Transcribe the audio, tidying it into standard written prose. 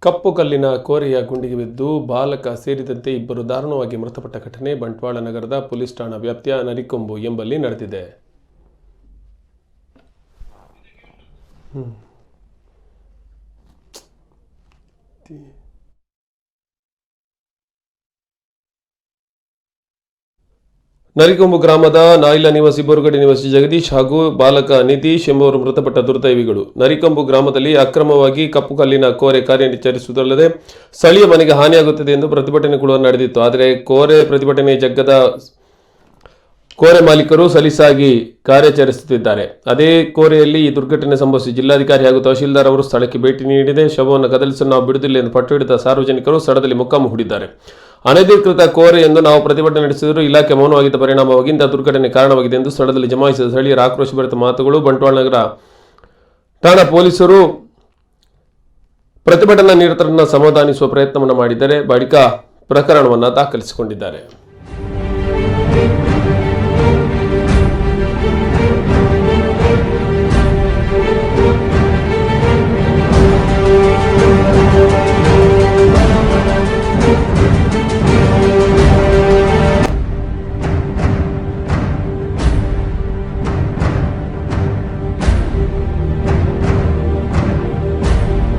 ಕಪ್ಪು ಕಲ್ಲಿನ ಕೋರೆಯ ಗುಂಡಿಗೆ ಬಿದ್ದು ಬಾಲಕ ಸೇರಿದಂತೆ ಇಬ್ಬರು ದಾರುಣವಾಗಿ ಮೃತಪಟ್ಟ ಘಟನೆ ಬಂಟ್ವಾಳ ನಗರದ ಪೊಲೀಸ್ ಠಾಣಾ ವ್ಯಾಪ್ತಿಯ ನರಿಕೊಂಬು ಎಂಬಲ್ಲಿ ನಡೆದಿದೆ. ನರಿಕೊಂಬು ಗ್ರಾಮದ ನಾಯ್ಲ ನಿವಾಸಿ ಬೋರುಗಡೆ ನಿವಾಸಿ ಜಗದೀಶ್ ಹಾಗೂ ಬಾಲಕ ನಿತೀಶ್ ಎಂಬುವರು ಮೃತಪಟ್ಟ ದುರ್ದೈವಿಗಳು. ನರಿಕೊಂಬು ಗ್ರಾಮದಲ್ಲಿ ಅಕ್ರಮವಾಗಿ ಕಪ್ಪು ಕಲ್ಲಿನ ಕೋರೆ ಕಾರ್ಯಾಚರಿಸುವುದಲ್ಲದೆ ಸ್ಥಳೀಯ ಮನೆಗೆ ಹಾನಿಯಾಗುತ್ತದೆ ಎಂದು ಪ್ರತಿಭಟನೆ ಕೂಡ ನಡೆದಿತ್ತು. ಆದರೆ ಕೋರೆ ಪ್ರತಿಭಟನೆ ಜಗ್ಗದ ಕೋರೆ ಮಾಲೀಕರು ಸಲೀಸಾಗಿ ಕಾರ್ಯಾಚರಿಸುತ್ತಿದ್ದಾರೆ. ಅದೇ ಕೋರೆಯಲ್ಲಿ ಈ ದುರ್ಘಟನೆ ಸಂಭವಿಸಿ ಜಿಲ್ಲಾಧಿಕಾರಿ ಹಾಗೂ ತಹಶೀಲ್ದಾರ್ ಅವರು ಸ್ಥಳಕ್ಕೆ ಭೇಟಿ ನೀಡಿದೆ. ಶವವನ್ನು ಕದಲಿಸಲು ನಾವು ಬಿಡುವುದಿಲ್ಲ ಎಂದು ಪಟ್ಟು ಹಿಡಿದ ಸಾರ್ವಜನಿಕರು ಸ್ಥಳದಲ್ಲಿ ಮೊಕ್ಕಾಂ ಹೂಡಿದ್ದಾರೆ. ಅನಧಿಕೃತ ಕೋರೆ ಎಂದು ನಾವು ಪ್ರತಿಭಟನೆ ನಡೆಸಿದರೂ ಇಲಾಖೆ ಮೌನವಾಗಿದ್ದ ಪರಿಣಾಮವಾಗಿ ಇಂತಹ ದುರ್ಘಟನೆ ಕಾರಣವಾಗಿದೆ ಎಂದು ಸ್ಥಳದಲ್ಲಿ ಜಮಾಯಿಸಿದ ಸ್ಥಳೀಯರ ಆಕ್ರೋಶಭರಿತ ಮಾತುಗಳು. ಬಂಟ್ವಾಳ ನಗರ ಠಾಣಾ ಪೊಲೀಸರು ಪ್ರತಿಭಟನಾ ನಿರತರನ್ನು ಸಮಾಧಾನಿಸುವ ಪ್ರಯತ್ನವನ್ನು ಮಾಡಿದ್ದಾರೆ. ಬಳಿಕ ಪ್ರಕರಣವನ್ನು ದಾಖಲಿಸಿಕೊಂಡಿದ್ದಾರೆ.